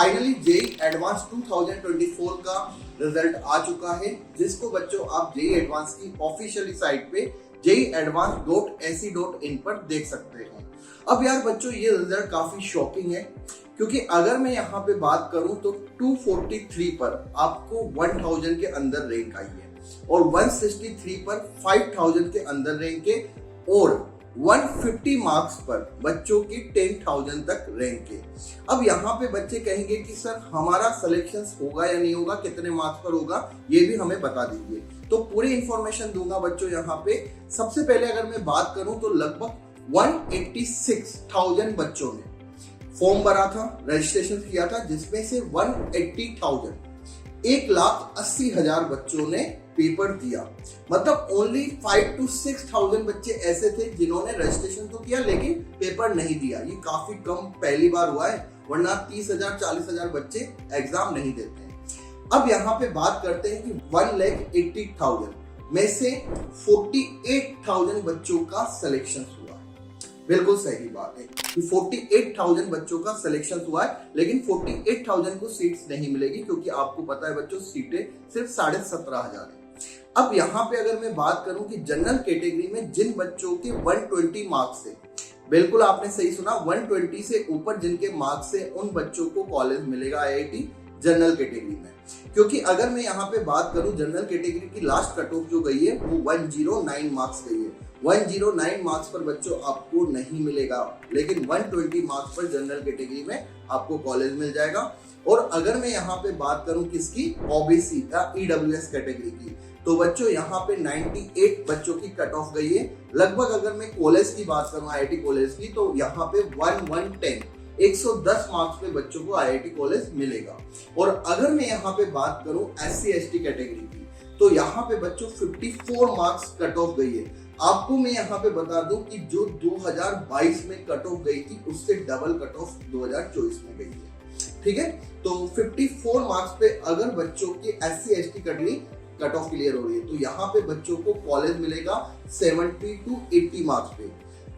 Finally JEE advance 2024 का result आ चुका है, जिसको बच्चों आप जेईई एडवांस की ऑफिशियली साइट पे jeeadvance.ac.in पर देख सकते हैं। अब यार बच्चों ये रिजल्ट काफी शॉकिंग है, क्योंकि अगर मैं यहाँ पे बात करूं तो 243 पर आपको 1000 के अंदर रैंक आई है और 163 पर 5000 के अंदर रैंक है और 150 मार्क्स पर बच्चों की 10,000 तक रैंक है। अब यहाँ पे बच्चे कहेंगे कि सर हमारा सिलेक्शन होगा या नहीं होगा, कितने मार्क्स पर होगा, ये भी हमें बता दीजिए। तो पूरी इंफॉर्मेशन दूंगा बच्चों यहाँ पे। सबसे पहले अगर मैं बात करूं तो लगभग 186,000 बच्चों ने फॉर्म भरा था, रजिस्ट्रेशन किया था, जिसमें से 180,000 1,80,000 बच्चों ने पेपर दिया। मतलब ओनली 5 to 6,000 बच्चे ऐसे थे जिन्होंने रजिस्ट्रेशन तो किया लेकिन पेपर नहीं दिया। ये काफी कम पहली बार हुआ है, वरना 30,000 40,000 बच्चे एग्जाम नहीं देते हैं। अब यहाँ पे बात करते हैं कि 1,80,000 में से 48,000 बच्चों का सिलेक्शन हुआ है। बिल्कुल सही बात है कि 48,000 बच्चों का सिलेक्शन हुआ है, लेकिन 48,000 को सीट्स नहीं मिलेगी, क्योंकि आपको पता है बच्चों सीटें सिर्फ 17,500 है। अब यहाँ पे अगर मैं बात करूं कि जनरल कैटेगरी में जिन बच्चों के 120 मार्क्स है, बिल्कुल आपने सही सुना, 120 से ऊपर जिनके मार्क्स है उन बच्चों को कॉलेज मिलेगा आईआईटी जनरल कैटेगरी में। क्योंकि अगर मैं यहाँ पे बात करूं जनरल कैटेगरी की लास्ट कट ऑफ जो गई है वो 109 मार्क्स गई है। 109 मार्क्स पर बच्चों आपको नहीं मिलेगा, लेकिन 120 मार्क्स पर जनरल कैटेगरी में आपको कॉलेज मिल जाएगा। और अगर मैं यहाँ पे बात करूं किसकी, ओबीसी या ईडब्ल्यूएस कैटेगरी की, तो बच्चों यहाँ पे 98 बच्चों की कट ऑफ गई है। लगभग अगर मैं कॉलेज की बात करूं आईआईटी कॉलेज की, तो यहाँ पे 110 मार्क्स पे बच्चों को आईआईटी कॉलेज मिलेगा। और अगर मैं यहाँ पे बात करूं एससी एसटी कैटेगरी की, तो यहाँ पे बच्चों 54 मार्क्स कट ऑफ गई है। आपको मैं यहाँ पे बता दूं कि जो 2022 में कट ऑफ गई थी उससे डबल कट ऑफ 2024 में गई है। ठीक है, तो 54 मार्क्स पे अगर बच्चों की SC ST category cut off clear हो रही है, तो यहाँ पे बच्चों को कॉलेज मिलेगा 70 to 80 मार्क्स पे।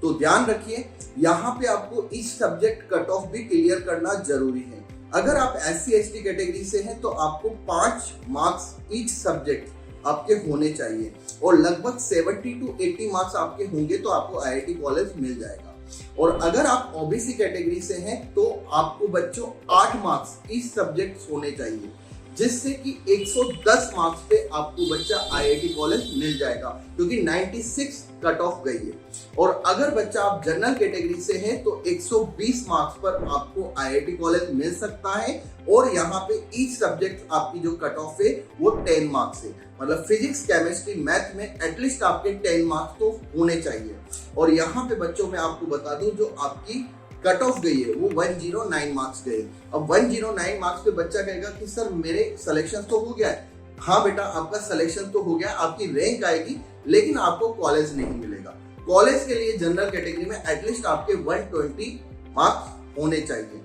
तो ध्यान रखिए, यहाँ पे आपको इस सब्जेक्ट कट ऑफ भी क्लियर करना जरूरी है। अगर आप एससी एसटी कैटेगरी से हैं तो आपको 5 मार्क्स ईच सब्जेक्ट आपके होने चाहिए और लगभग 70 to 80 मार्क्स आपके होंगे तो आपको आईआईटी कॉलेज मिल जाएगा। और अगर आप ओबीसी कैटेगरी से हैं तो आपको बच्चों 8 मार्क्स ईच सब्जेक्ट होने चाहिए, जिससे कि 110 मार्क्स पे आपको बच्चा आईआईटी कॉलेज मिल जाएगा, क्योंकि 96 कट ऑफ गई है। और अगर बच्चा आप जनरल कैटेगरी से हैं तो 120 मार्क्स पर आपको आईआईटी कॉलेज मिल सकता है। और यहाँ पे ईच सब्जेक्ट आपकी जो कट ऑफ है वो 10 मार्क्स है। मतलब फिजिक्स केमिस्ट्री मैथ में एटलीस्ट आपके 10 मार्क्स तो होने चाहिए। और यहाँ पे बच्चों मैं आपको बता दूं जो आपकी कट ऑफ गई है वो 109 मार्क्स गए। अब 109 मार्क्स पे बच्चा कहेगा कि सर मेरे सिलेक्शन तो हो गया है। हाँ बेटा, आपका सिलेक्शन तो हो गया, आपकी रैंक आएगी, लेकिन आपको कॉलेज नहीं मिलेगा। कॉलेज के लिए जनरल कैटेगरी में एटलीस्ट आपके 120 मार्क्स होने चाहिए।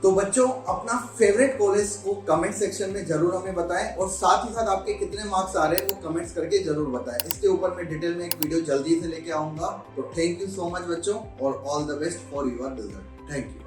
तो बच्चों अपना फेवरेट कॉलेज को कमेंट सेक्शन में जरूर हमें बताएं और साथ ही साथ आपके कितने मार्क्स आ रहे हैं वो कमेंट्स करके जरूर बताएं। इसके ऊपर मैं डिटेल में एक वीडियो जल्दी से लेके आऊंगा। तो थैंक यू सो मच बच्चों और all the best for your result. Thank you.